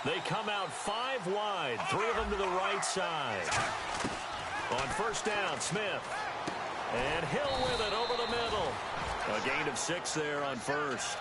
They come out 5 wide, 3 of them to the right side. On first down, Smith. And Hill with it over the middle. A gain of 6 there on first.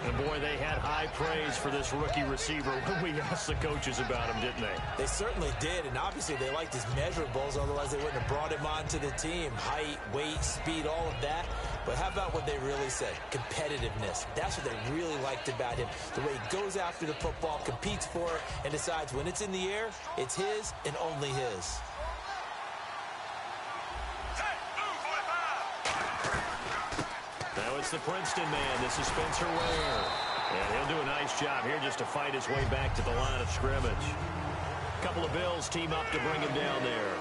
And, boy, they had high praise for this rookie receiver when we asked the coaches about him, didn't they? They certainly did, and obviously they liked his measurables, otherwise they wouldn't have brought him onto the team. Height, weight, speed, all of that. But how about what they really said? Competitiveness. That's what they really liked about him. The way he goes after the football, competes for it, and decides when it's in the air, it's his and only his. Now it's the Princeton man. This is Spencer Ware. And he'll do a nice job here just to fight his way back to the line of scrimmage. A couple of Bills team up to bring him down there.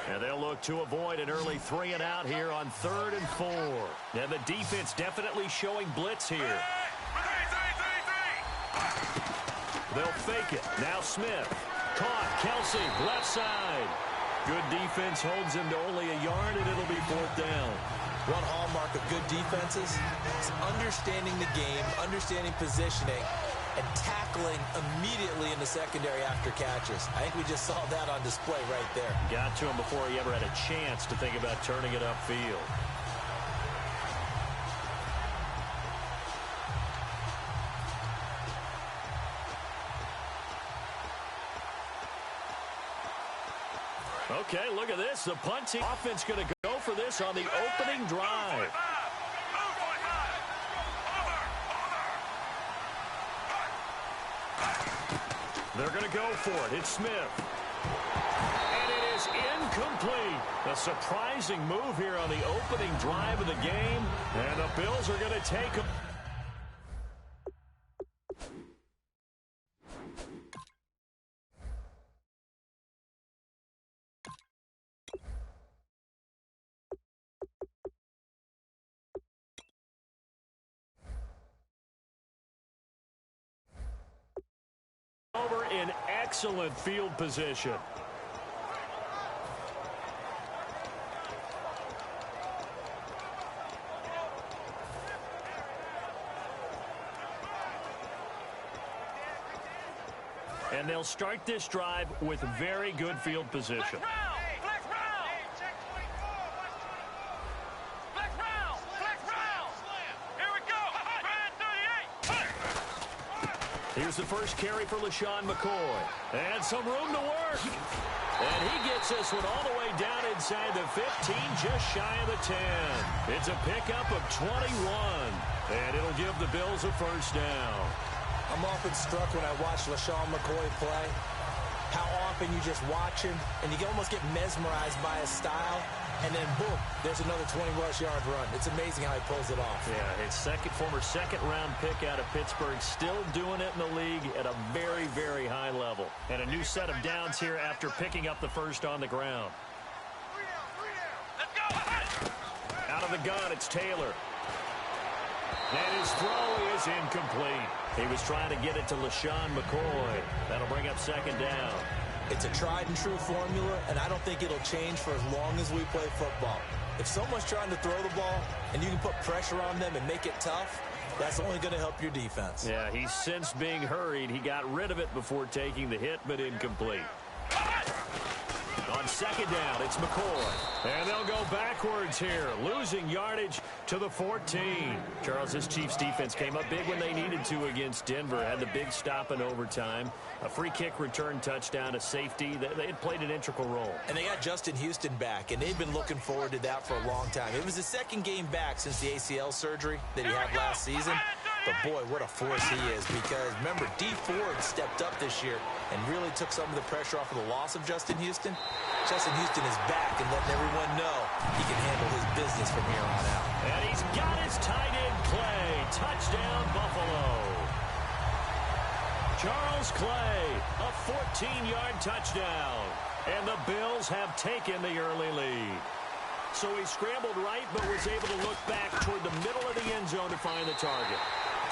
And they'll look to avoid an early 3 and out here on 3rd and 4. And the defense definitely showing blitz here. They'll fake it. Now Smith. Caught. Kelsey, left side. Good defense holds him to only a yard, and it'll be 4th down. One hallmark of good defenses is understanding the game, understanding positioning, and tackling immediately in the secondary after catches. I think we just saw that on display right there. Got to him before he ever had a chance to think about turning it upfield. Okay, look at this. The punting offense going to go for this on the opening drive. They're going to go for it. It's Smith. And it is incomplete. A surprising move here on the opening drive of the game. And the Bills are going to take him. Over in excellent field position. And they'll start this drive with very good field position. Here's the first carry for LaShawn McCoy. And some room to work. And he gets this one all the way down inside the 15, just shy of the 10. It's a pickup of 21. And it'll give the Bills a first down. I'm often struck when I watch LaShawn McCoy play, how often you just watch him, and you can almost get mesmerized by his style. And then, boom, there's another 20-plus yard run. It's amazing how he pulls it off. Yeah, his former second-round pick out of Pittsburgh, still doing it in the league at a very, very high level. And a new set of downs here after picking up the first on the ground. Out of the gun, it's Taylor. And his throw is incomplete. He was trying to get it to LaShawn McCoy. That'll bring up second down. It's a tried-and-true formula, and I don't think it'll change for as long as we play football. If someone's trying to throw the ball and you can put pressure on them and make it tough, that's only going to help your defense. Yeah, he's since being hurried. He got rid of it before taking the hit, but incomplete. On second down, it's McCoy. And they'll go backwards here, losing yardage to the 14. Charles, this Chiefs defense came up big when they needed to against Denver. Had the big stop in overtime. A free kick return touchdown, a safety. They had played an integral role. And they got Justin Houston back, and they've been looking forward to that for a long time. It was the second game back since the ACL surgery that he had last season. But, boy, what a force he is, because, remember, D. Ford stepped up this year and really took some of the pressure off of the loss of Justin Houston. Justin Houston is back and letting everyone know he can handle his business from here on out. And he's got his tight end play. Touchdown, Buffalo. Charles Clay, a 14-yard touchdown. And the Bills have taken the early lead. So he scrambled right, but was able to look back toward the middle of the end zone to find the target.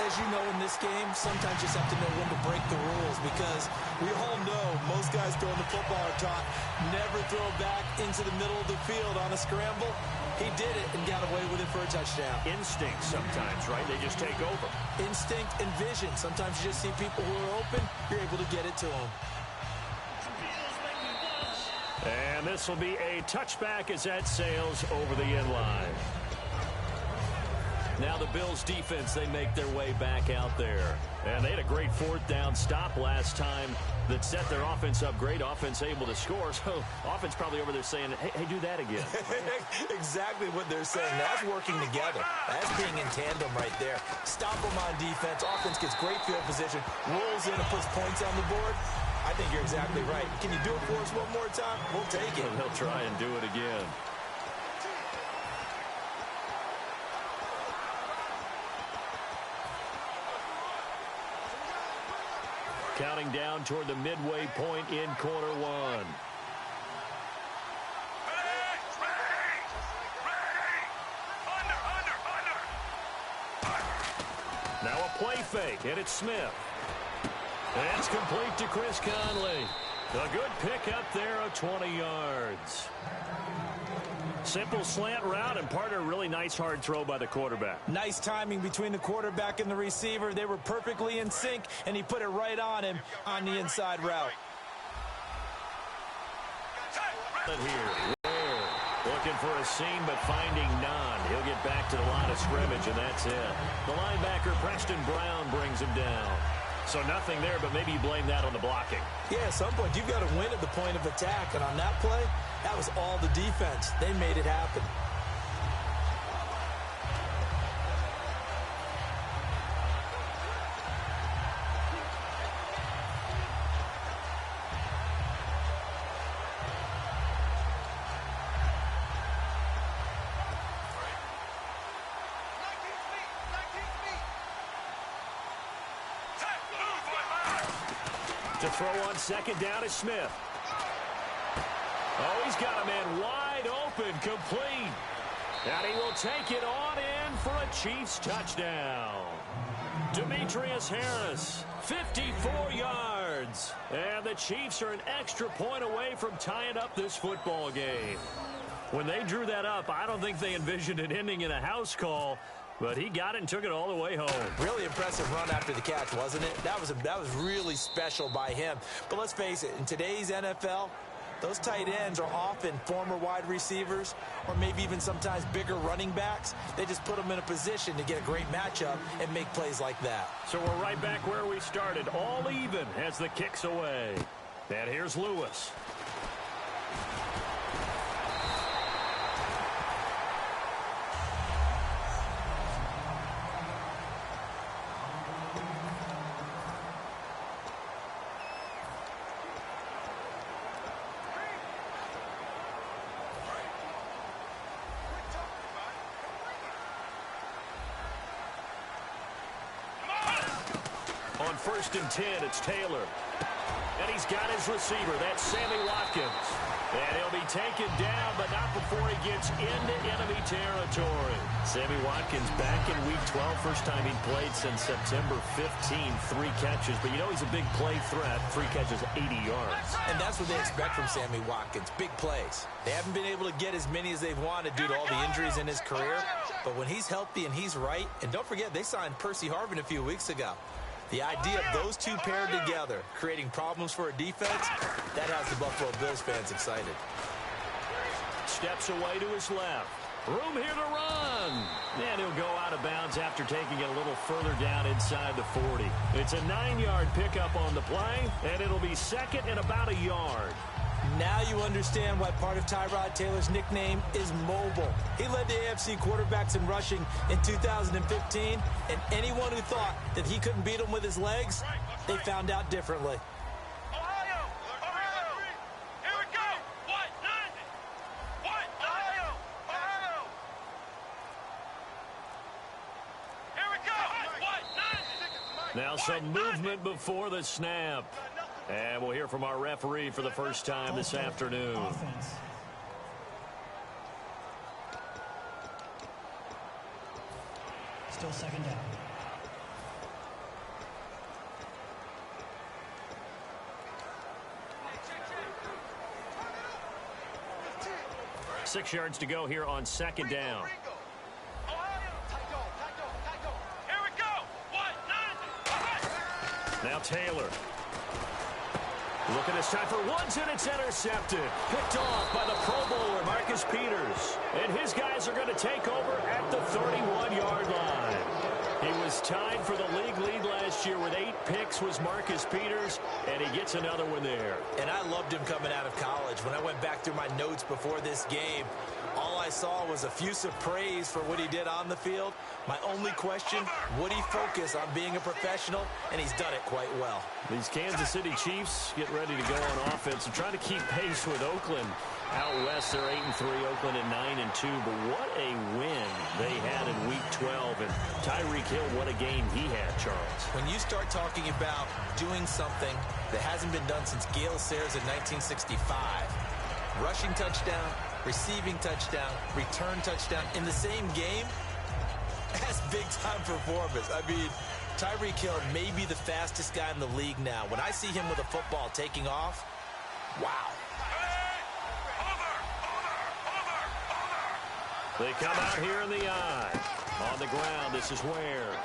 As you know, in this game, sometimes you just have to know when to break the rules, because we all know most guys throwing the football are taught never throw back into the middle of the field on a scramble. He did it and got away with it for a touchdown. Instinct sometimes, right? They just take over. Instinct and vision. Sometimes you just see people who are open, you're able to get it to them. And this will be a touchback as that sails over the end line. Now the Bills defense, they make their way back out there. And they had a great fourth down stop last time that set their offense up. Great offense able to score. So offense probably over there saying, hey, do that again. Exactly what they're saying. That's working together. That's being in tandem right there. Stop them on defense. Offense gets great field position, rolls in and puts points on the board. I think you're exactly right. Can you do it for us one more time? We'll take it. And they'll try and do it again. Counting down toward the midway point in quarter one. Now a play fake, and it's Smith. And it's complete to Chris Conley. A good pick up there of 20 yards. Simple slant route, and part of a really nice hard throw by the quarterback. Nice timing between the quarterback and the receiver. They were perfectly in sync, and he put it right on him on the inside route. Here, looking for a seam, but finding none. He'll get back to the line of scrimmage, and that's it. The linebacker, Preston Brown, brings him down. So nothing there, but maybe you blame that on the blocking. Yeah, at some point, you've got to win at the point of attack. And on that play, that was all the defense. They made it happen. To throw on second down is Smith. Oh, he's got a man wide open, complete. And he will take it on in for a Chiefs touchdown. Demetrius Harris, 54 yards. And the Chiefs are an extra point away from tying up this football game. When they drew that up, I don't think they envisioned it ending in a house call. But he got it and took it all the way home. Really impressive run after the catch, wasn't it? That was really special by him. But let's face it, in today's NFL, those tight ends are often former wide receivers or maybe even sometimes bigger running backs. They just put them in a position to get a great matchup and make plays like that. So we're right back where we started, all even as the kick's away. And here's Lewis. On 1st and 10, it's Taylor. And he's got his receiver. That's Sammy Watkins. And he'll be taken down, but not before he gets into enemy territory. Sammy Watkins back in Week 12. First time he played since September 15. 3 catches. But you know he's a big play threat. 3 catches, 80 yards. And that's what they expect from Sammy Watkins. Big plays. They haven't been able to get as many as they've wanted due to all the injuries in his career. But when he's healthy and he's right, and don't forget, they signed Percy Harvin a few weeks ago. The idea of those two paired together, creating problems for a defense, that has the Buffalo Bills fans excited. Steps away to his left. Room here to run. And he'll go out of bounds after taking it a little further down inside the 40. It's a 9-yard pickup on the play, and it'll be second and about a yard. Now you understand why part of Tyrod Taylor's nickname is mobile. He led the AFC quarterbacks in rushing in 2015, and anyone who thought that he couldn't beat him with his legs, they found out differently. Now some movement before the snap. And we'll hear from our referee for the first time this afternoon. Offense. Still second down. Six yards to go here on second down. Now Taylor. Looking this time for Woods, and it's intercepted. Picked off by the Pro Bowler, Marcus Peters. And his guys are going to take over at the 31-yard line. He was tied for the league lead last year with 8 picks, was Marcus Peters, and he gets another one there. And I loved him coming out of college. When I went back through my notes before this game, all I saw was effusive praise for what he did on the field. My only question, would he focus on being a professional? And he's done it quite well. These Kansas City Chiefs get ready to go on offense and try to keep pace with Oakland. Out west, they're 8-3, Oakland at 9-2. But what a win they had in Week 12. And Tyreek Hill, what a game he had, Charles. When you start talking about doing something that hasn't been done since Gale Sayers in 1965, rushing touchdown, receiving touchdown, return touchdown in the same game, that's big-time performance. I mean, Tyreek Hill may be the fastest guy in the league now. When I see him with a football taking off, wow. They come out here in the eye. On the ground, this is Ware.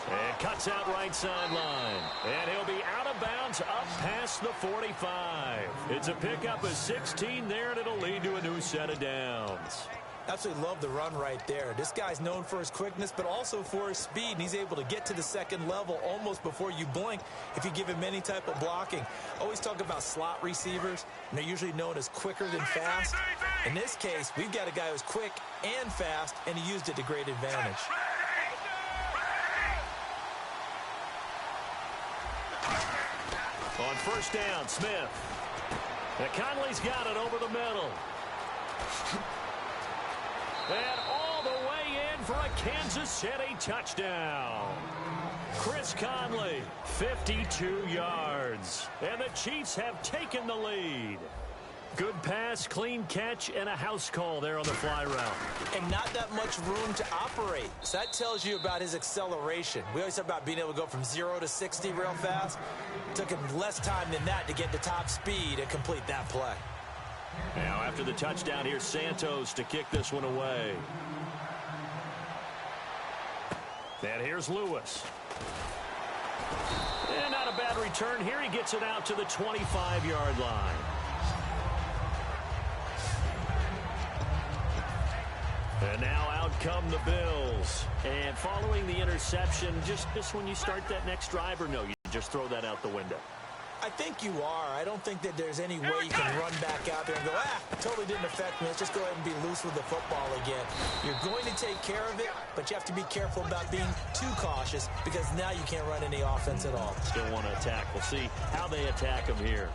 And cuts out right sideline. And he'll be out of bounds up past the 45. It's a pickup of 16 there, and it'll lead to a new set of downs. Absolutely love the run right there. This guy's known for his quickness, but also for his speed. And he's able to get to the second level almost before you blink if you give him any type of blocking. Always talk about slot receivers, and they're usually known as quicker than fast. In this case, we've got a guy who's quick and fast, and he used it to great advantage. On first down, Smith. Now Conley's got it over the middle. And all the way in for a Kansas City touchdown. Chris Conley, 52 yards. And the Chiefs have taken the lead. Good pass, clean catch, and a house call there on the fly route. And not that much room to operate. So that tells you about his acceleration. We always talk about being able to go from 0 to 60 real fast. It took him less time than that to get to top speed and complete that play. Now after the touchdown, here's Santos to kick this one away. And here's Lewis. And not a bad return here. He gets it out to the 25-yard line. And now out come the Bills. And following the interception, just when you start that next drive, or no, you just throw that out the window? I think you are. I don't think that there's any way you can run back out there and go, totally didn't affect me. Let's just go ahead and be loose with the football again. You're going to take care of it, but you have to be careful about being too cautious because now you can't run any offense at all. Still want to attack. We'll see how they attack him here.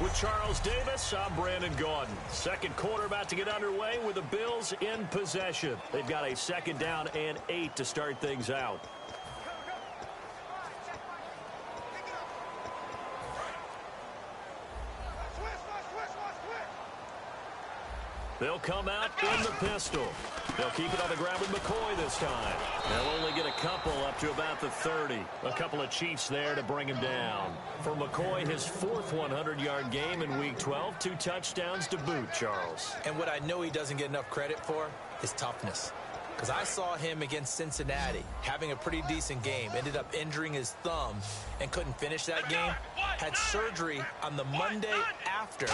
With Charles Davis, I'm Brandon Gaudin. Second quarter about to get underway with the Bills in possession. They've got a second down and 8 to start things out. They'll come out in the pistol. They'll keep it on the ground with McCoy this time. They'll only get a couple up to about the 30. A couple of Chiefs there to bring him down. For McCoy, his 4th 100-yard game in Week 12. 2 touchdowns to boot, Charles. And what I know he doesn't get enough credit for is toughness. Because I saw him against Cincinnati having a pretty decent game. Ended up injuring his thumb and couldn't finish that game. Had surgery on the Monday after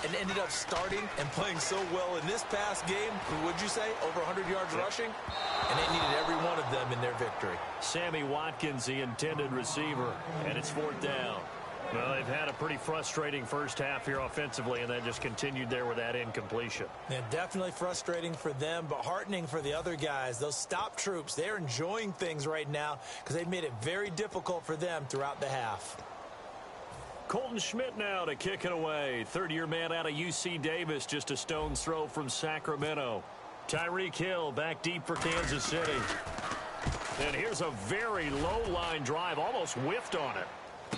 and ended up starting and playing so well in this past game. Would you say over 100 yards rushing? And they needed every one of them in their victory. Sammy Watkins, the intended receiver, and it's 4th down. Well, they've had a pretty frustrating first half here offensively, and then just continued there with that incompletion. Yeah, definitely frustrating for them, but heartening for the other guys. Those stop troops, they're enjoying things right now because they've made it very difficult for them throughout the half. Colton Schmidt now to kick it away. Third-year man out of UC Davis, just a stone's throw from Sacramento. Tyreek Hill back deep for Kansas City. And here's a very low-line drive, almost whiffed on it.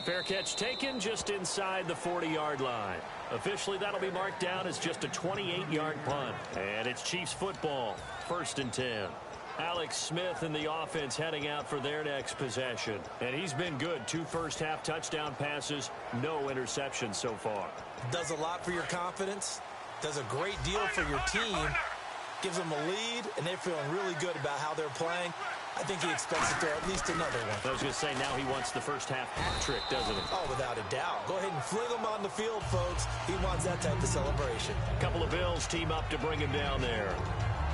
Fair catch taken just inside the 40-yard line. Officially, that'll be marked down as just a 28-yard punt. And it's Chiefs football, 1st and 10. Alex Smith in the offense heading out for their next possession. And he's been good. 2 first-half touchdown passes, no interceptions so far. Does a lot for your confidence. Does a great deal for your team. Gives them a lead, and they're feeling really good about how they're playing. I think he expects to throw at least another one. I was going to say, now he wants the first-half hat trick, doesn't he? Oh, without a doubt. Go ahead and fling him on the field, folks. He wants that type of celebration. A couple of Bills team up to bring him down there.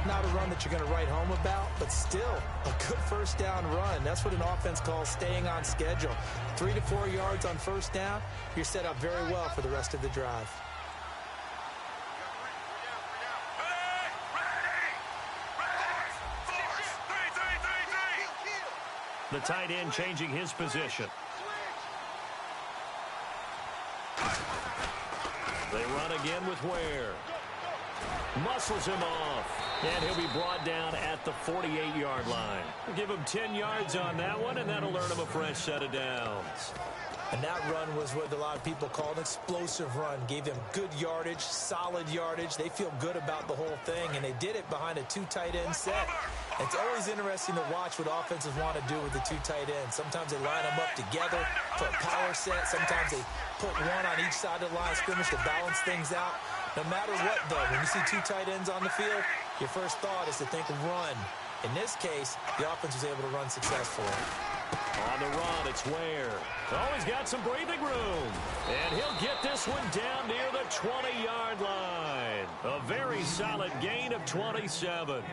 Not a run that you're going to write home about, but still a good first down run. That's what an offense calls staying on schedule. 3 to 4 yards on first down, you're set up very well for the rest of the drive. The tight end changing his position. They run again with Ware. Muscles him off. And he'll be brought down at the 48-yard line. Give him 10 yards on that one, and that'll earn him a fresh set of downs. And that run was what a lot of people call an explosive run. Gave them good yardage, solid yardage. They feel good about the whole thing, and they did it behind a 2 tight end set. It's always interesting to watch what offenses want to do with the 2 tight ends. Sometimes they line them up together for a power set. Sometimes they put one on each side of the line of scrimmage to balance things out. No matter what, though, when you see 2 tight ends on the field, your first thought is to think run. In this case, the offense was able to run successfully. On the run, it's Ware. Oh, he's got some breathing room. And he'll get this one down near the 20-yard line. A very solid gain of 27.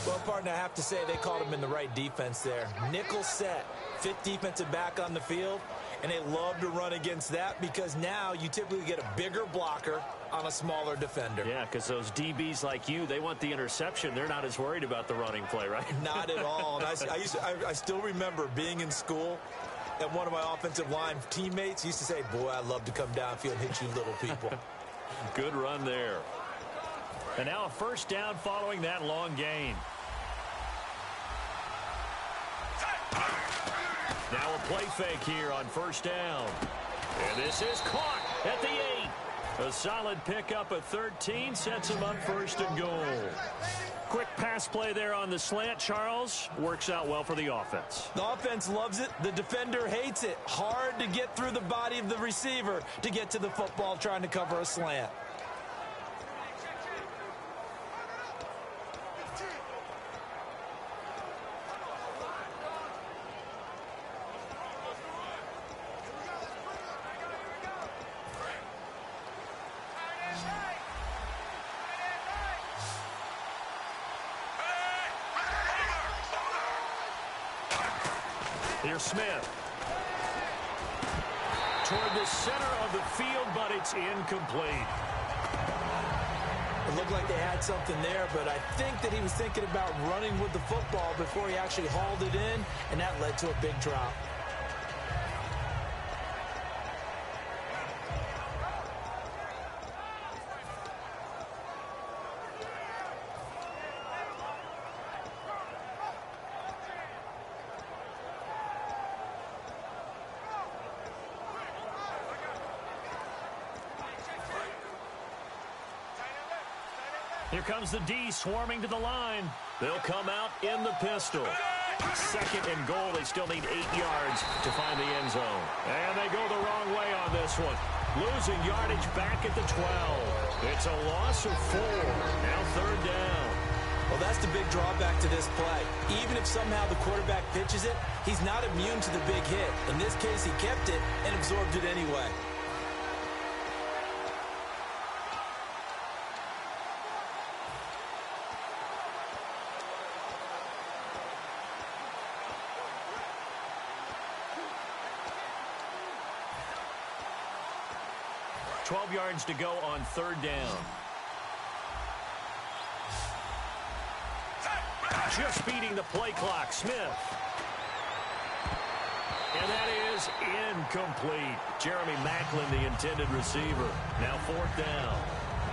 Well, partner, I have to say they called him in the right defense there. Nickel set, 5th defensive back on the field, and they love to run against that because now you typically get a bigger blocker on a smaller defender. Yeah, because those DBs like you, they want the interception. They're not as worried about the running play, right? Not at all. And I still remember being in school, and one of my offensive line teammates used to say, boy, I'd love to come downfield and hit you little people. Good run there. And now a first down following that long gain. Now a play fake here on first down. And this is caught at the 8. A solid pickup of 13 sets him up 1st and goal. Quick pass play there on the slant, Charles. Works out well for the offense. The offense loves it. The defender hates it. Hard to get through the body of the receiver to get to the football trying to cover a slant. Here's Smith. Toward the center of the field, but it's incomplete. It looked like they had something there, but I think that he was thinking about running with the football before he actually hauled it in, and that led to a big drop. Here comes the D swarming to the line. They'll come out in the pistol. 2nd and goal. They still need 8 yards to find the end zone. And they go the wrong way on this one. Losing yardage back at the 12. It's a loss of 4. Now 3rd down. Well, that's the big drawback to this play. Even if somehow the quarterback pitches it, he's not immune to the big hit. In this case, he kept it and absorbed it anyway. $12 yards to go on 3rd down. Just beating the play clock, Smith. And that is incomplete. Jeremy Maclin, the intended receiver. Now 4th down.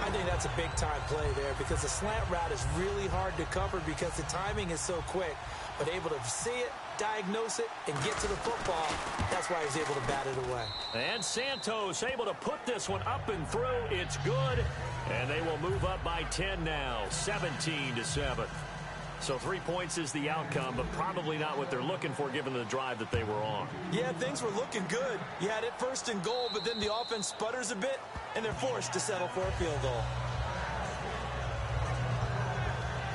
I think that's a big-time play there because the slant route is really hard to cover because the timing is so quick. But able to see it, diagnose it, and get to the football, that's why he's able to bat it away. And Santos able to put this one up and through. It's good. And they will move up by 10 now, 17-7. So 3 points is the outcome, but probably not what they're looking for given the drive that they were on. Yeah, things were looking good. You had it 1st and goal, but then the offense sputters a bit, and they're forced to settle for a field goal.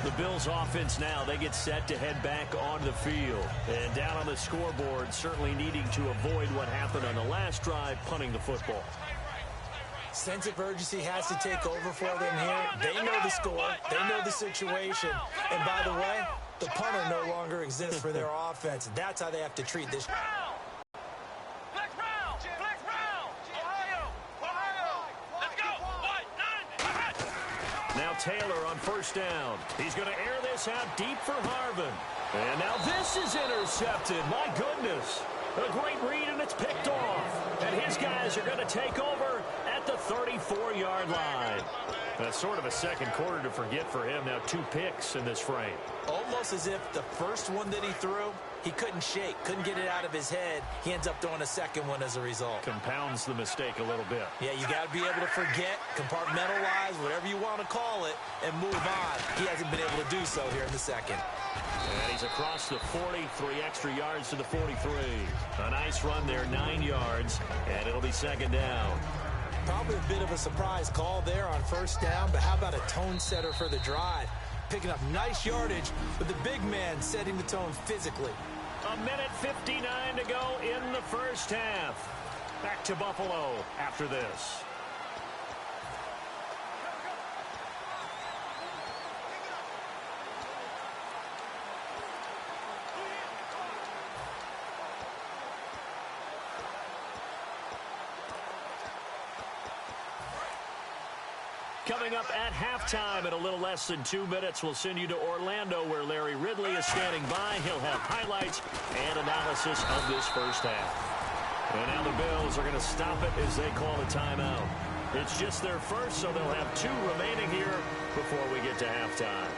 The Bills offense now, they get set to head back on the field. And down on the scoreboard, certainly needing to avoid what happened on the last drive, punting the football. Sense of urgency has to take over for them here. They know the score. They know the situation. And by the way, the punter no longer exists for their offense. That's how they have to treat this. Now Taylor on 1st down. He's going to air this out deep for Harvin. And now this is intercepted. My goodness. A great read, and it's picked off. And his guys are going to take over at the 34-yard line. That's sort of a second quarter to forget for him. Now 2 picks in this frame. Almost as if the first one that he threw, he couldn't shake, couldn't get it out of his head. He ends up throwing a second one as a result. Compounds the mistake a little bit. Yeah, you got to be able to forget, compartmentalize, whatever you want to call it, and move on. He hasn't been able to do so here in the second. And he's across the 40, 3 extra yards to the 43. A nice run there, 9 yards, and it'll be 2nd down. Probably a bit of a surprise call there on 1st down, but how about a tone setter for the drive? Picking up nice yardage with the big man setting the tone physically. 1:59 to go in the 1st half. Back to Buffalo after this. Coming up at halftime in a little less than 2 minutes, we'll send you to Orlando where Larry Ridley is standing by. He'll have highlights and analysis of this 1st half. And now the Bills are going to stop it as they call a timeout. It's just their first, so they'll have 2 remaining here before we get to halftime.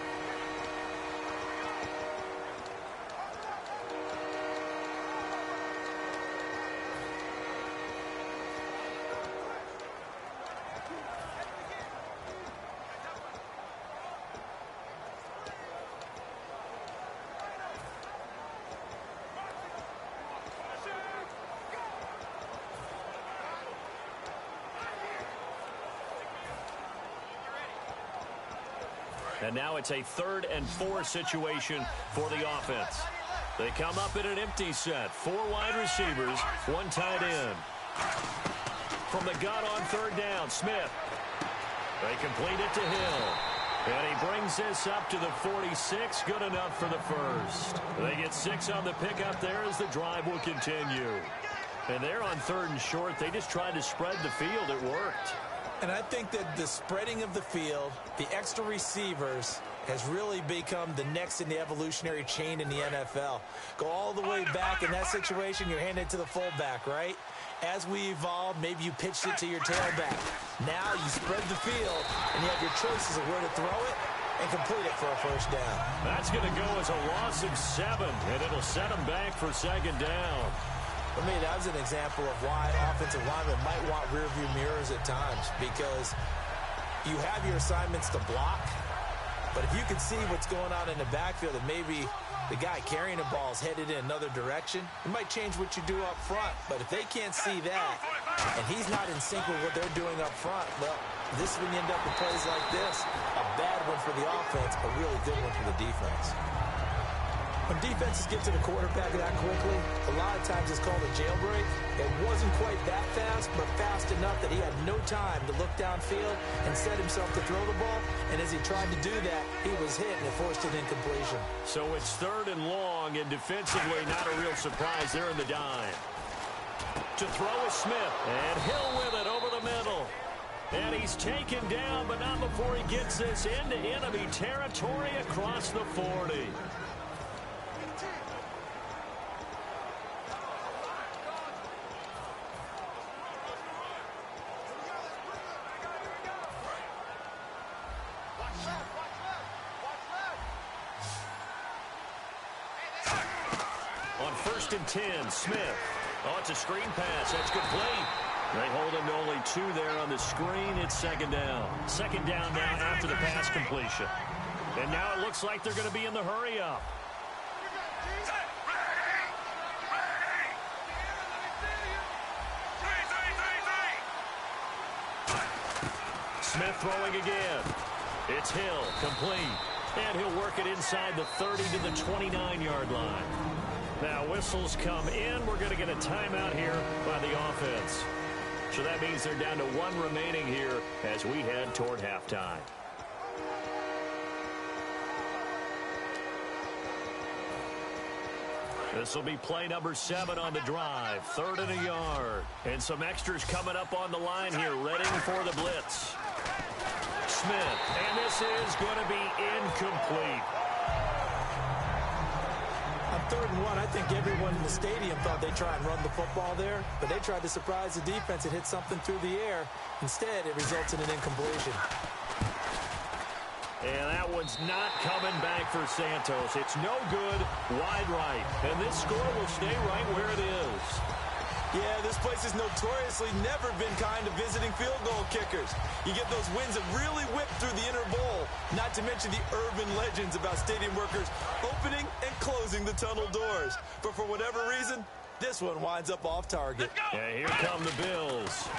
And now it's a 3rd and 4 situation for the offense. They come up in an empty set. 4 wide receivers, 1 tight end. From the gun on 3rd down, Smith. They complete it to Hill. And he brings this up to the 46. Good enough for the first. They get 6 on the pickup there as the drive will continue. And they're on 3rd and short. They just tried to spread the field. It worked. And I think that the spreading of the field, the extra receivers, has really become the next in the evolutionary chain in the NFL. Go all the way back in that situation, you're handed to the fullback, right? As we evolved, maybe you pitched it to your tailback. Now you spread the field, and you have your choices of where to throw it and complete it for a 1st down. That's going to go as a loss of 7, and it'll set them back for 2nd down. For me, that was an example of why offensive linemen might want rearview mirrors at times, because you have your assignments to block, but if you can see what's going on in the backfield and maybe the guy carrying the ball is headed in another direction, it might change what you do up front. But if they can't see that and he's not in sync with what they're doing up front, well, this is when you end up with plays like this. A bad one for the offense, a really good one for the defense. When defenses get to the quarterback that quickly, a lot of times it's called a jailbreak. It wasn't quite that fast, but fast enough that he had no time to look downfield and set himself to throw the ball. And as he tried to do that, he was hit and it forced an incompletion. So it's 3rd and long, and defensively not a real surprise there in the dime. To throw is Smith, and Hill with it over the middle. And he's taken down, but not before he gets this into enemy territory across the 40. first and 10. Smith. Oh, it's a screen pass. That's complete. They hold him to only 2 there on the screen. It's second down. Second down now after the pass completion. And now it looks like they're going to be in the hurry-up. Smith throwing again. It's Hill, complete. And he'll work it inside the 30 to the 29-yard line. Now whistles come in. We're going to get a timeout here by the offense. So that means they're down to 1 remaining here as we head toward halftime. This will be play number 7 on the drive. 3rd and a yard. And some extras coming up on the line here, ready for the blitz. Smith, and this is going to be incomplete. On 3rd and 1, I think everyone in the stadium thought they'd try and run the football there, but they tried to surprise the defense and hit something through the air. Instead, it results in an incompletion. And that one's not coming back for Santos. It's no good, wide right. And this score will stay right where it is. Yeah, this place has notoriously never been kind to visiting field goal kickers. You get those wins that really whip through the inner bowl, not to mention the urban legends about stadium workers opening and closing the tunnel doors. But for whatever reason, this one winds up off target. Yeah, here come the Bills.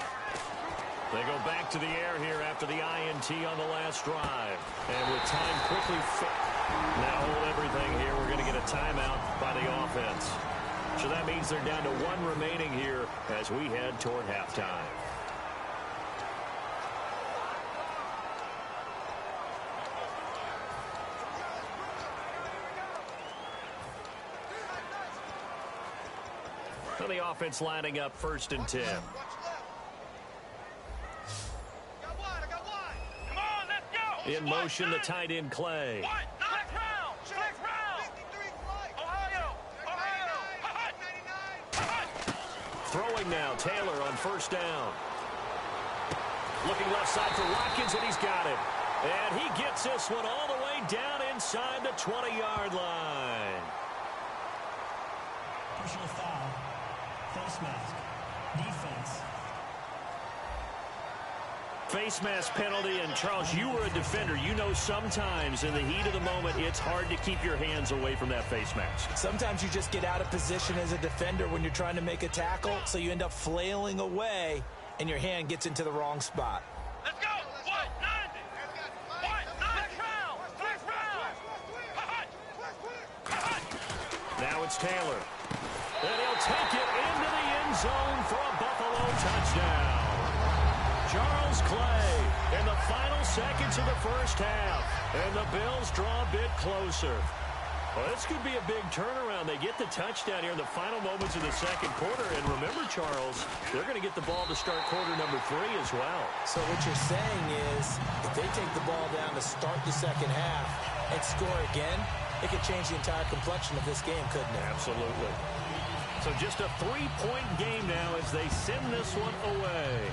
They go back to the air here after the INT on the last drive. And with time quickly now hold everything here. We're going to get a timeout by the offense. So that means they're down to 1 remaining here as we head toward halftime. So the offense lining up 1st and 10. In motion, the tight end, Clay. Throwing now, Taylor on 1st down. Looking left side for Watkins, and he's got it. And he gets this one all the way down inside the 20-yard line. Personal foul. Face mask. Defense. Face mask penalty, and Charles, you were a defender. You know sometimes in the heat of the moment, it's hard to keep your hands away from that face mask. Sometimes you just get out of position as a defender when you're trying to make a tackle, so you end up flailing away, and your hand gets into the wrong spot. Let's go! What? 90! What? Next round! Now it's Taylor. And he'll take it into the end zone for a Buffalo touchdown. Charles Clay in the final seconds of the first half. And the Bills draw a bit closer. Well, this could be a big turnaround. They get the touchdown here in the final moments of the second quarter. And remember, Charles, they're going to get the ball to start quarter number 3 as well. So what you're saying is, if they take the ball down to start the second half and score again, it could change the entire complexion of this game, couldn't it? Absolutely. So just a 3-point game now as they send this one away.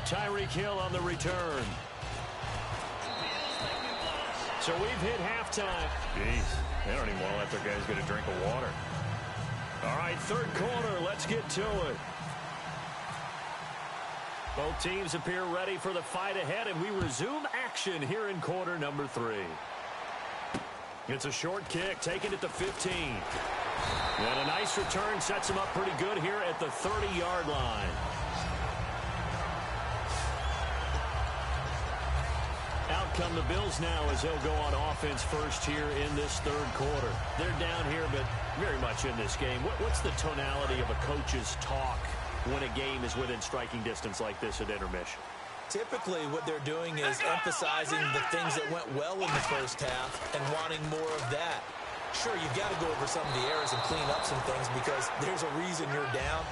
Tyreek Hill on the return. So we've hit halftime. Jeez, they don't even want to let their guys get a drink of water. All right, 3rd quarter, let's get to it. Both teams appear ready for the fight ahead, and we resume action here in quarter number 3. It's a short kick, taken at the 15. And a nice return sets him up pretty good here at the 30-yard line. Out come the Bills now as they'll go on offense first here in this 3rd quarter. They're down here, but very much in this game. What's the tonality of a coach's talk when a game is within striking distance like this at intermission? Typically, what they're doing is emphasizing the things that went well in the first half and wanting more of that. Sure, you've got to go over some of the errors and clean up some things because there's a reason you're down.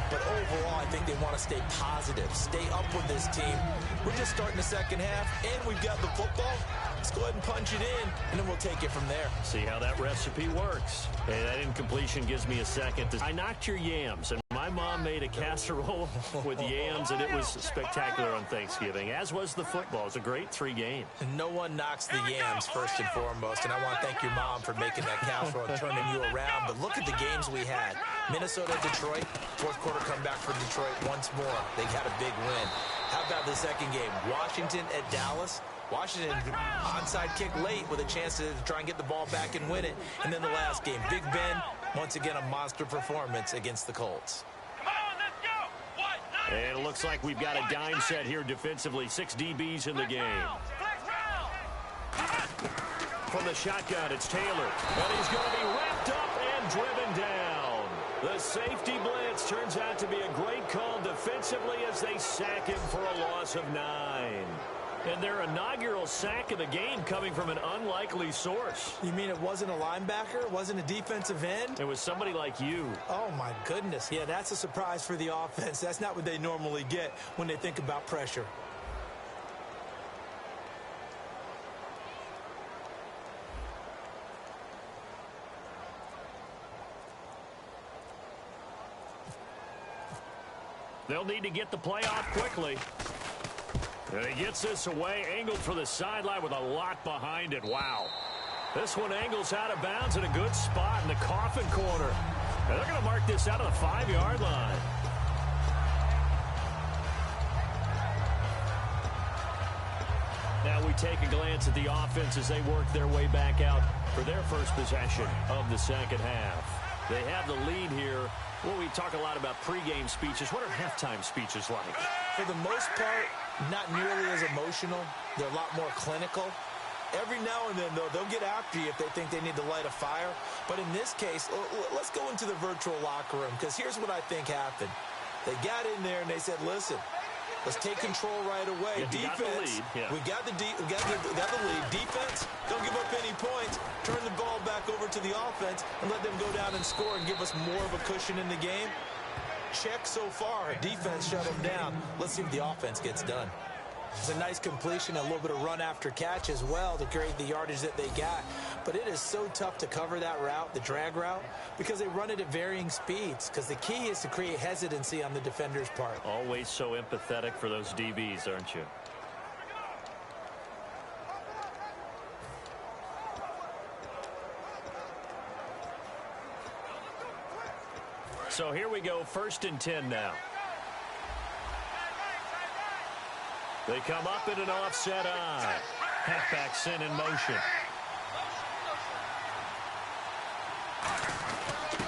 But overall, I think they want to stay positive, stay up with this team. We're just starting the second half, and we've got the football. Let's go ahead and punch it in, and then we'll take it from there. See how that recipe works. Hey, that incompletion gives me a second. I knocked your yams, and my mom made a casserole with yams, and it was spectacular on Thanksgiving, as was the football. It was a great 3 games. No one knocks the yams first and foremost, and I want to thank your mom for making that casserole and turning you around. But look at the games we had. Minnesota, Detroit, fourth quarter comeback for Detroit once more. They got a big win. How about the second game? Washington at Dallas. Washington onside kick late with a chance to try and get the ball back and win it. And then the last game, Big Ben, once again a monster performance against the Colts. Come on, let's go. What? And it looks like we've got a dime set here defensively. 6 DBs in the game. Flex round. From the shotgun, it's Taylor. And he's going to be wrapped up and driven down. The safety blitz turns out to be a great call defensively as they sack him for a loss of 9. And their inaugural sack of the game coming from an unlikely source. You mean it wasn't a linebacker? It wasn't a defensive end? It was somebody like you. Oh, my goodness. Yeah, that's a surprise for the offense. That's not what they normally get when they think about pressure. They'll need to get the play off quickly. And he gets this away, angled for the sideline with a lot behind it. Wow. This one angles out of bounds in a good spot in the coffin corner. And they're going to mark this out of the 5-yard line. Now we take a glance at the offense as they work their way back out for their first possession of the second half. They have the lead here. Well, we talk a lot about pregame speeches. What are halftime speeches like? For the most part, not nearly as emotional. They're a lot more clinical. Every now and then, though, they'll get after you if they think they need to light a fire. But in this case, let's go into the virtual locker room, because here's what I think happened. They got in there and they said, listen, let's take control right away. Defense, we got the lead. Defense, don't give up any points. Turn the ball back over to the offense and let them go down and score and give us more of a cushion in the game. Check so far. Defense shut them down. Let's see if the offense gets done. It's a nice completion, a little bit of run after catch as well to create the yardage that they got. But it is so tough to cover that route, the drag route, because they run it at varying speeds. Because the key is to create hesitancy on the defender's part. Always so empathetic for those DBs, aren't you? So here we go, 1st and 10 now. They come up in an offset eye. Halfback sent in motion.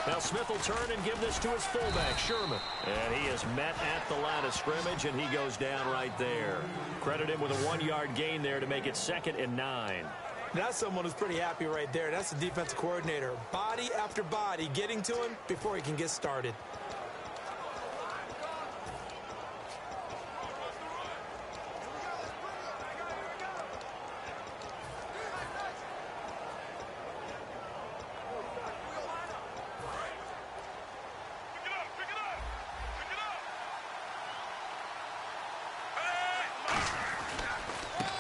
Now Smith will turn and give this to his fullback, Sherman. And he is met at the line of scrimmage, and he goes down right there. Credit him with a 1-yard gain there to make it 2nd and 9. That's someone who's pretty happy right there. That's the defensive coordinator. Body after body getting to him before he can get started.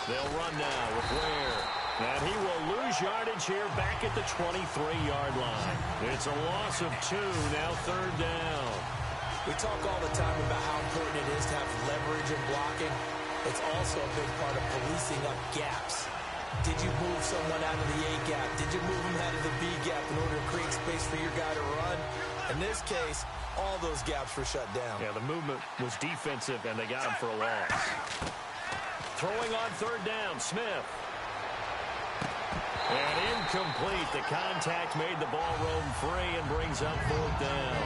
They'll run now with Ware. And he will lose yardage here back at the 23-yard line. It's a loss of 2, now 3rd down. We talk all the time about how important it is to have leverage in blocking. It's also a big part of policing up gaps. Did you move someone out of the A gap? Did you move them out of the B gap in order to create space for your guy to run? In this case, all those gaps were shut down. Yeah, the movement was defensive, and they got him for a loss. Throwing on 3rd down, Smith. And incomplete. The contact made the ball roam free and brings up 4th down.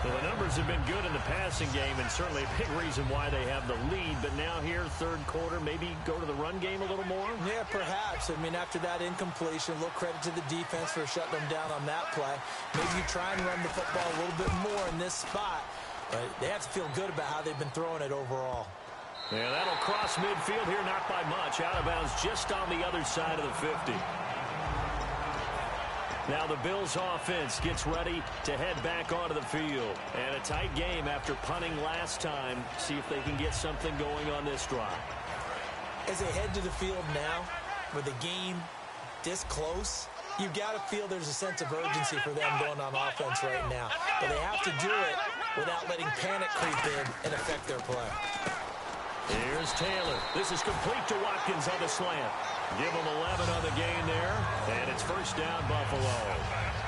Well, the numbers have been good in the passing game, and certainly a big reason why they have the lead. But now here, 3rd quarter, maybe go to the run game a little more? Yeah, perhaps. I mean, after that incompletion, a little credit to the defense for shutting them down on that play. Maybe you try and run the football a little bit more in this spot. But they have to feel good about how they've been throwing it overall. Yeah, that'll cross midfield here, not by much. Out of bounds just on the other side of the 50. Now the Bills offense gets ready to head back onto the field. And a tight game after punting last time. See if they can get something going on this drive. As they head to the field now, with the game this close, You've got to feel there's a sense of urgency for them going on offense right now. But they have to do it without letting panic creep in and affect their play. Here's Taylor. This is complete to Watkins on the slant. Give him 11 on the game there, and it's first down, Buffalo.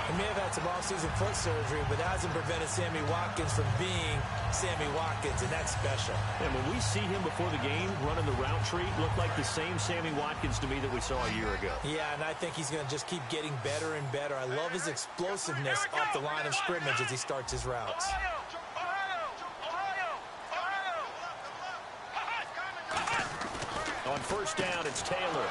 He may have had some offseason foot surgery, but that hasn't prevented Sammy Watkins from being Sammy Watkins, and that's special. And when we see him before the game running the route tree, looked like the same Sammy Watkins to me that we saw a year ago. Yeah, and I think he's going to just keep getting better and better. I love his explosiveness off the line of scrimmage as he starts his routes. On first down, it's Taylor.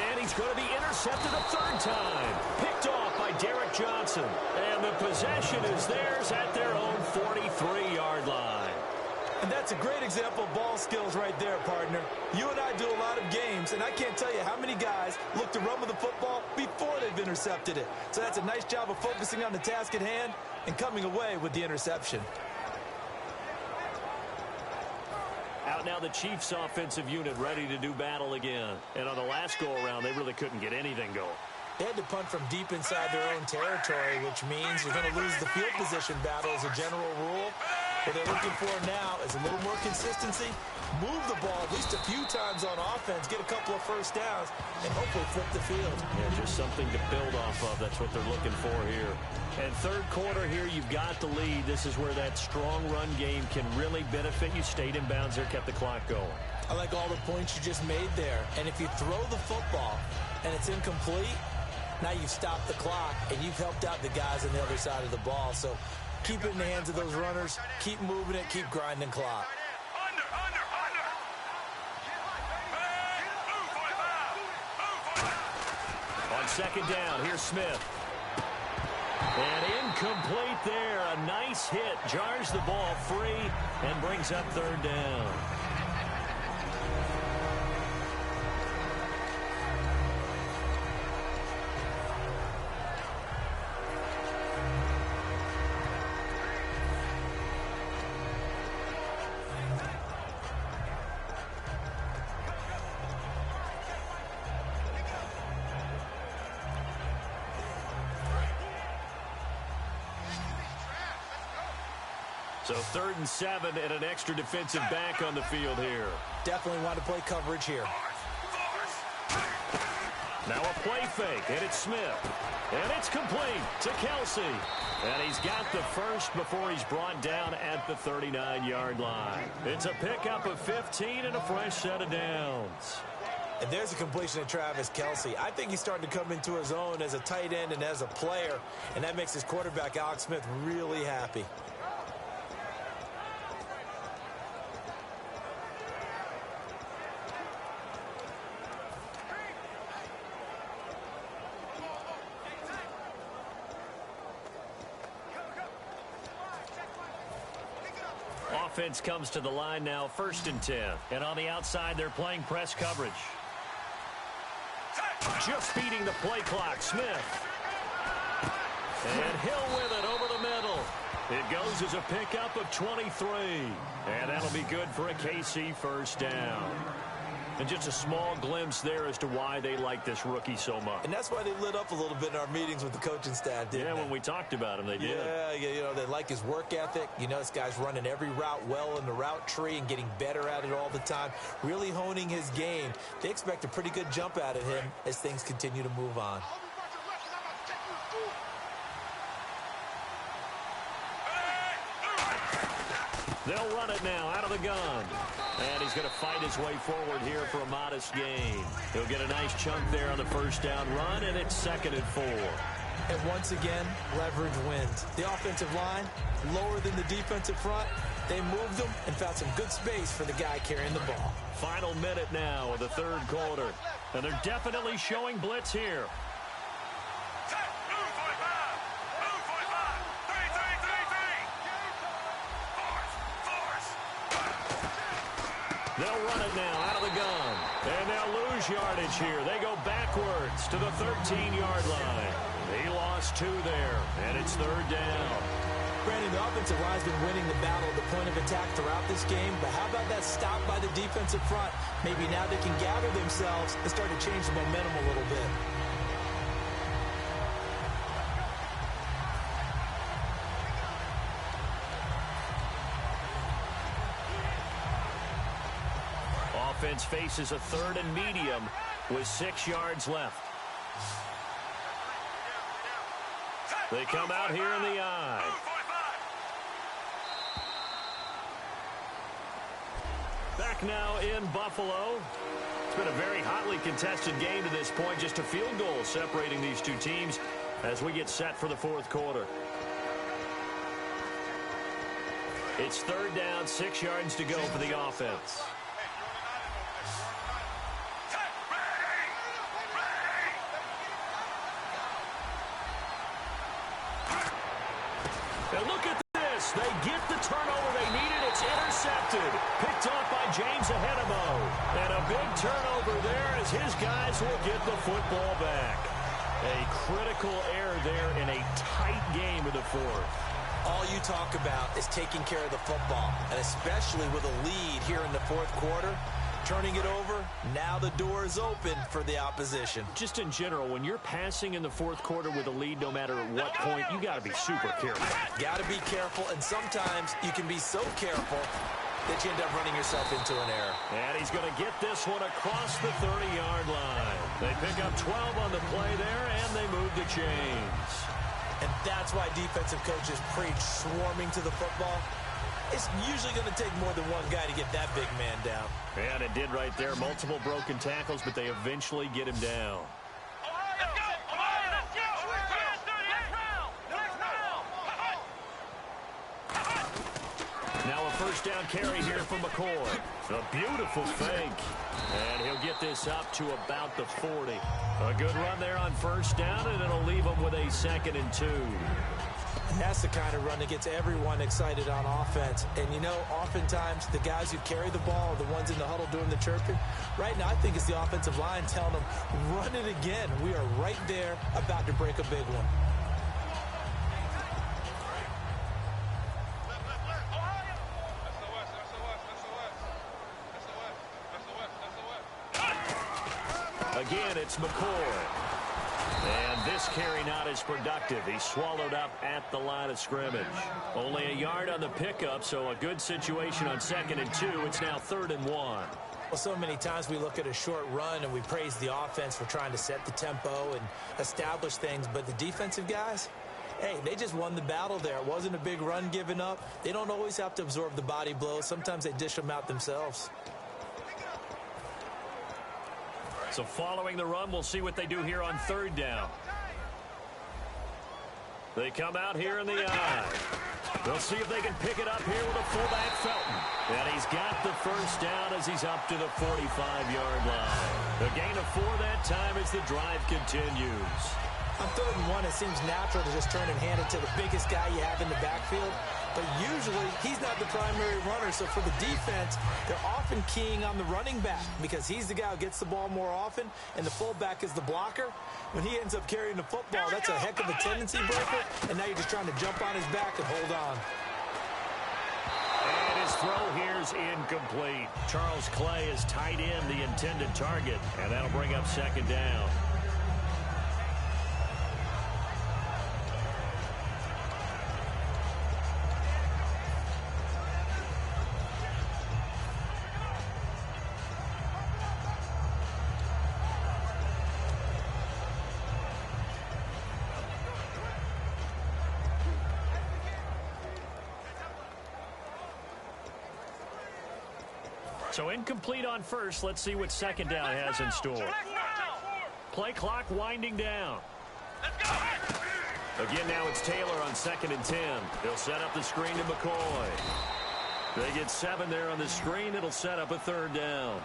And he's going to be intercepted a third time. Picked off by Derek Johnson. And the possession is theirs at their own 43-yard line. And that's a great example of ball skills right there, partner. You and I do a lot of games, and I can't tell you how many guys look to run with the football before they've intercepted it. So that's a nice job of focusing on the task at hand and coming away with the interception. Out now the Chiefs offensive unit ready to do battle again. And on the last go-around, they really couldn't get anything going. They had to punt from deep inside their own territory, which means you're going to lose the field position battle as a general rule. What they're looking for now is a little more consistency, move the ball at least a few times on offense, get a couple of first downs, and hopefully flip the field. Yeah, just something to build off of. That's what they're looking for here. And third quarter here, you've got the lead. This is where that strong run game can really benefit you. Stayed in bounds there, kept the clock going. I like all the points you just made there. And if you throw the football and it's incomplete, now you've stopped the clock and you've helped out the guys on the other side of the ball. So keep it in the hands of those runners. Keep moving it. Keep grinding clock. On second down, here's Smith. And incomplete there. A nice hit. Jars the ball free and brings up third down. So 3rd and 7 and an extra defensive back on the field here. Definitely want to play coverage here. Now a play fake, and it's Smith. And it's complete to Kelsey. And he's got the first before he's brought down at the 39-yard line. It's a pickup of 15 and a fresh set of downs. And there's a completion of Travis Kelsey. I think he's starting to come into his own as a tight end and as a player. And that makes his quarterback, Alex Smith, really happy. Offense comes to the line now, 1st and 10. And on the outside, they're playing press coverage. Just beating the play clock, Smith. And Hill with it over the middle. It goes as a pickup of 23. And that'll be good for a KC first down. And just a small glimpse there as to why they like this rookie so much. And that's why they lit up a little bit in our meetings with the coaching staff, didn't they? Yeah, when we talked about him, they did. Yeah, you know, they like his work ethic. You know, this guy's running every route well in the route tree and getting better at it all the time, really honing his game. They expect a pretty good jump out of him as things continue to move on. They'll run it now out of the gun. And he's going to fight his way forward here for a modest gain. He'll get a nice chunk there on the first down run, and it's 2nd and 4. And once again, leverage wins. The offensive line, lower than the defensive front. They moved them and found some good space for the guy carrying the ball. Final minute now of the 3rd quarter. And they're definitely showing blitz here. They'll run it now out of the gun. And they'll lose yardage here. They go backwards to the 13-yard line. He lost 2 there, and it's 3rd down. Brandon, the offensive line's been winning the battle at the point of attack throughout this game, but how about that stop by the defensive front? Maybe now they can gather themselves and start to change the momentum a little bit. offense faces a 3rd and medium with 6 yards left. They come out here in the I. Back now in Buffalo. It's been a very hotly contested game to this point. Just a field goal separating these two teams as we get set for the 4th quarter. It's 3rd down, 6 yards to go for the offense. And look at this. They get the turnover they needed. It's intercepted. Picked off by James Ahenemo. And a big turnover there as his guys will get the football back. A critical error there in a tight game in the 4th. All you talk about is taking care of the football, and especially with a lead here in the 4th quarter. Turning it over, now the door is open for the opposition. Just in general, when you're passing in the 4th quarter with a lead, no matter at what point, you got to be super careful. Got to be careful, and sometimes you can be so careful that you end up running yourself into an error. And he's going to get this one across the 30-yard line. They pick up 12 on the play there, and they move the chains. And that's why defensive coaches preach swarming to the football. It's usually going to take more than one guy to get that big man down. And it did right there. Multiple broken tackles, but they eventually get him down. Let's go! Let's go! Now a 1st down carry here for McCoy. A beautiful fake. And he'll get this up to about the 40. A good run there on 1st down, and it'll leave him with a 2nd and 2. And that's the kind of run that gets everyone excited on offense. And, you know, oftentimes the guys who carry the ball are the ones in the huddle doing the chirping. Right now, I think it's the offensive line telling them, run it again. We are right there about to break a big one. Again, it's McCoy. And this carry not as productive. He's swallowed up at the line of scrimmage. Only a yard on the pickup, so a good situation on 2nd and 2. It's now 3rd and 1. Well, so many times we look at a short run and we praise the offense for trying to set the tempo and establish things. But the defensive guys, hey, they just won the battle there. It wasn't a big run given up. They don't always have to absorb the body blows. Sometimes they dish them out themselves. So following the run, we'll see what they do here on 3rd down. They come out here in the I. They'll see if they can pick it up here with a fullback, Felton. And he's got the 1st down as he's up to the 45-yard line. A gain of 4 that time as the drive continues. On 3rd and 1, it seems natural to just turn and hand it to the biggest guy you have in the backfield. But usually, he's not the primary runner. So for the defense, they're often keying on the running back because he's the guy who gets the ball more often, and the fullback is the blocker. When he ends up carrying the football, that's a heck of a tendency breaker, and now you're just trying to jump on his back and hold on. And his throw here's incomplete. Charles Clay is tight in the intended target, and that'll bring up 2nd down. So incomplete on 1st. Let's see what 2nd down has in store. Play clock winding down. Again, now it's Taylor on 2nd and 10. He'll set up the screen to McCoy. They get 7 there on the screen. It'll set up a 3rd down.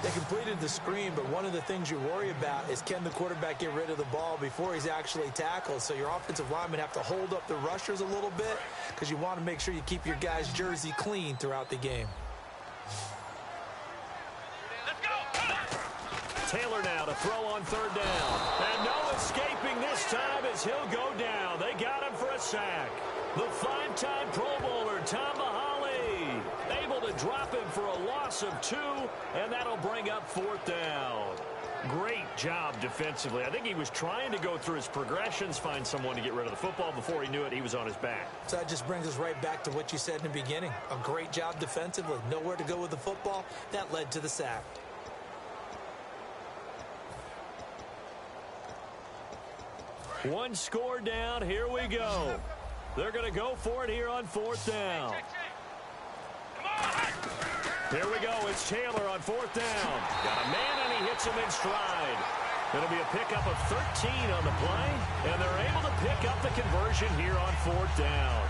They completed the screen, but one of the things you worry about is can the quarterback get rid of the ball before he's actually tackled? So your offensive linemen have to hold up the rushers a little bit because you want to make sure you keep your guy's jersey clean throughout the game. Taylor now to throw on 3rd down. And no escaping this time as he'll go down. They got him for a sack. The 5-time Pro Bowler, Tom Mahali, able to drop him for a loss of 2, and that'll bring up 4th down. Great job defensively. I think he was trying to go through his progressions, find someone to get rid of the football. Before he knew it, he was on his back. So that just brings us right back to what you said in the beginning. A great job defensively. Nowhere to go with the football. That led to the sack. One score down. Here we go. They're going to go for it here on 4th down. Here we go. It's Taylor on 4th down. Got a man, and he hits him in stride. Going to be a pickup of 13 on the play, and they're able to pick up the conversion here on 4th down.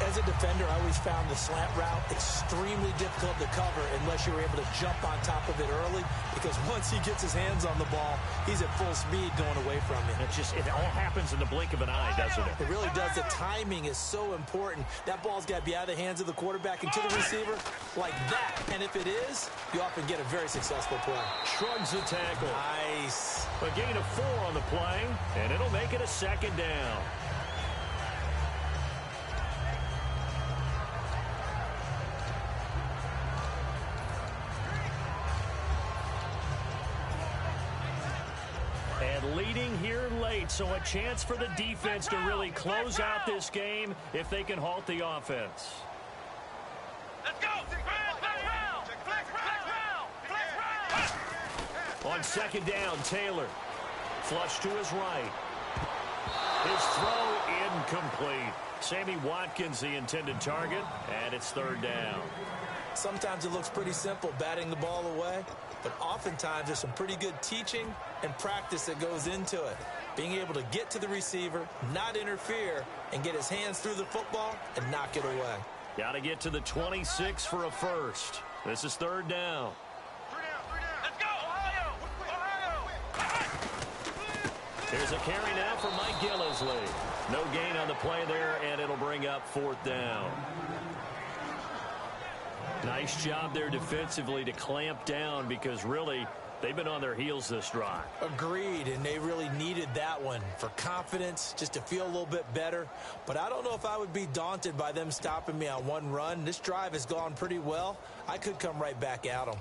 As a defender, I always found the slant route extremely difficult to cover unless you're able to jump on top of it early, because once he gets his hands on the ball, he's at full speed going away from you. It all happens in the blink of an eye, doesn't it? It really does. The timing is so important. That ball's got to be out of the hands of the quarterback and to the receiver like that. And if it is, you often get a very successful play. Shrugs the tackle. Nice. A gain of 4 on the play, and it'll make it a 2nd down. And leading here late, so a chance for the defense to really close out this game if they can halt the offense. Let's go! On 2nd down, Taylor. Flush to his right. His throw incomplete. Sammy Watkins, the intended target, and it's 3rd down. Sometimes it looks pretty simple, batting the ball away, but oftentimes there's some pretty good teaching and practice that goes into it. Being able to get to the receiver, not interfere, and get his hands through the football and knock it away. Got to get to the 26 for a first. This is 3rd down. Let's go, Ohio! Here's a carry now for Mike Gillisley. No gain on the play there, and it'll bring up 4th down. Nice job there defensively to clamp down, because really they've been on their heels this drive. Agreed, and they really needed that one for confidence, just to feel a little bit better. But I don't know if I would be daunted by them stopping me on one run. This drive has gone pretty well. I could come right back at them.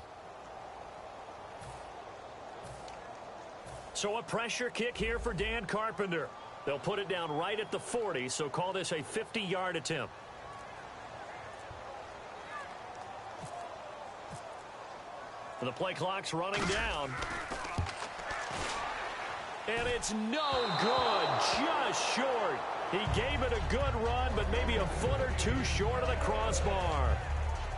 So a pressure kick here for Dan Carpenter. They'll put it down right at the 40, so call this a 50-yard attempt. The play clock's running down. And it's no good, just short. He gave it a good run, but maybe a foot or two short of the crossbar.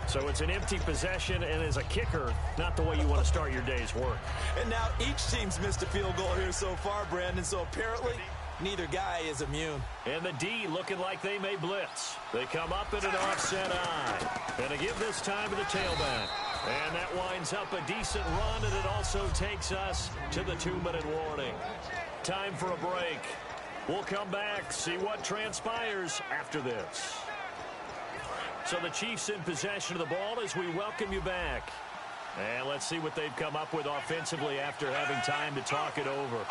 So it's an empty possession, and as a kicker, not the way you want to start your day's work. And now each team's missed a field goal here so far, Brandon, so apparently neither guy is immune. And the D looking like they may blitz. They come up in an offset eye. And they give this time to the tailback. And that winds up a decent run, and it also takes us to the 2-minute warning. Time for a break. We'll come back, see what transpires after this. So the Chiefs in possession of the ball as we welcome you back. And let's see what they've come up with offensively after having time to talk it over.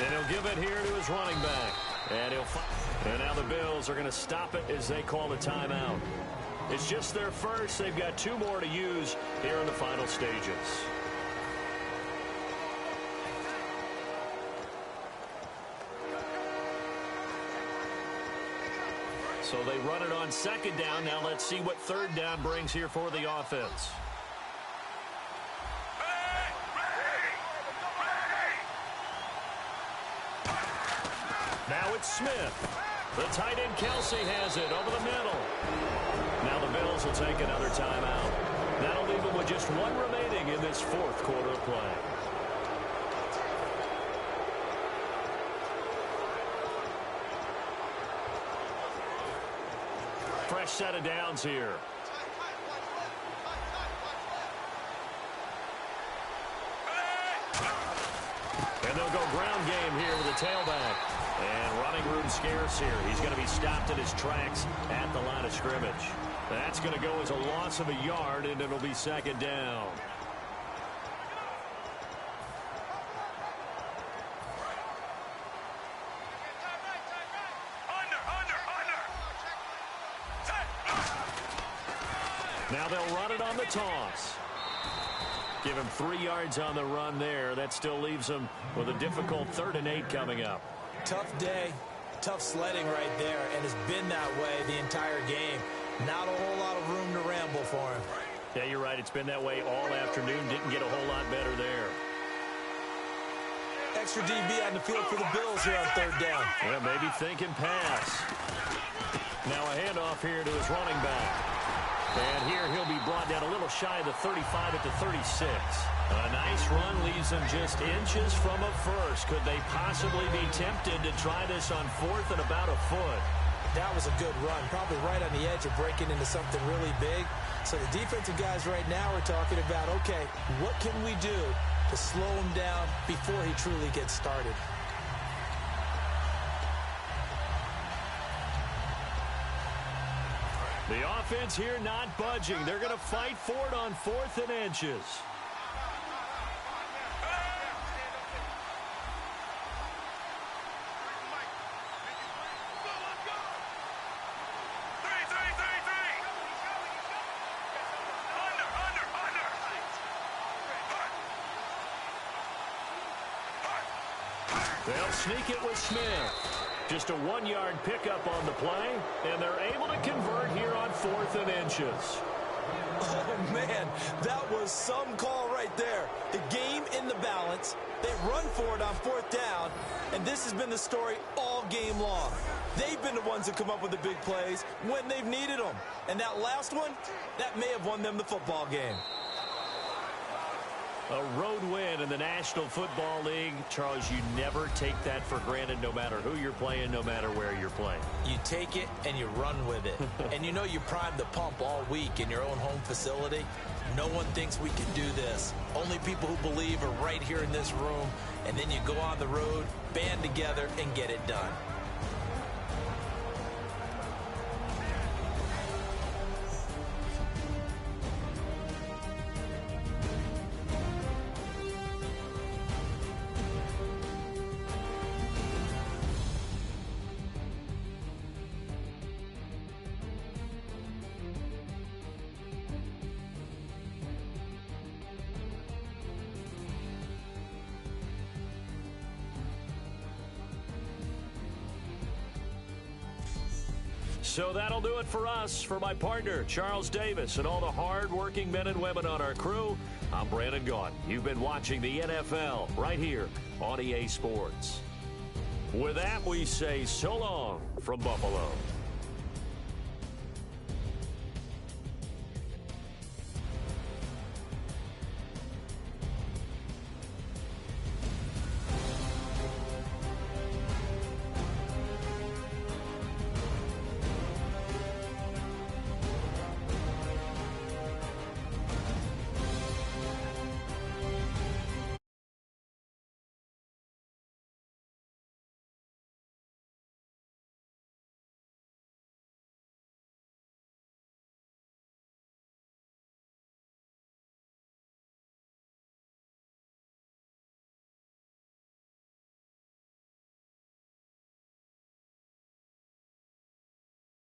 And he'll give it here to his running back. And now the Bills are going to stop it as they call the timeout. It's just their first. They've got 2 more to use here in the final stages. So they run it on 2nd down. Now let's see what 3rd down brings here for the offense. Now it's Smith. The tight end Kelsey has it over the middle. Now the Bills will take another timeout. That'll leave them with just 1 remaining in this 4th quarter of play. Fresh set of downs here. And they'll go ground game here with a tailback. And running room scarce here. He's going to be stopped in his tracks at the line of scrimmage. That's going to go as a loss of a yard, and it'll be 2nd down. Now they'll run it on the toss. Give him 3 yards on the run there. That still leaves him with a difficult 3rd and 8 coming up. Tough day, tough sledding right there, and it's been that way the entire game. Not a whole lot of room to ramble for him. Yeah, you're right. It's been that way all afternoon. Didn't get a whole lot better there. Extra DB on the field for the Bills here on 3rd down. Yeah, maybe thinking pass. Now a handoff here to his running back. And here he'll be brought down a little shy of the 35 at the 36. A nice run leaves them just inches from a first. Could they possibly be tempted to try this on 4th and about a foot? That was a good run, probably right on the edge of breaking into something really big. So the defensive guys right now are talking about, okay, what can we do to slow him down before he truly gets started? The offense here not budging. They're going to fight for it on 4th and inches. They'll sneak it with Smith. Just a 1-yard pickup on the play, and they're able to convert here on 4th and inches. Oh, man, that was some call right there. The game in the balance. They run for it on 4th down, and this has been the story all game long. They've been the ones that come up with the big plays when they've needed them. And that last one, that may have won them the football game. A road win in the National Football League. Charles, you never take that for granted no matter who you're playing, no matter where you're playing. You take it and you run with it. And you know you primed the pump all week in your own home facility. No one thinks we can do this. Only people who believe are right here in this room. And then you go on the road, band together, and get it done. So that'll do it for us. For my partner, Charles Davis, and all the hard-working men and women on our crew, I'm Brandon Gaudin. You've been watching the NFL right here on EA Sports. With that, we say so long from Buffalo.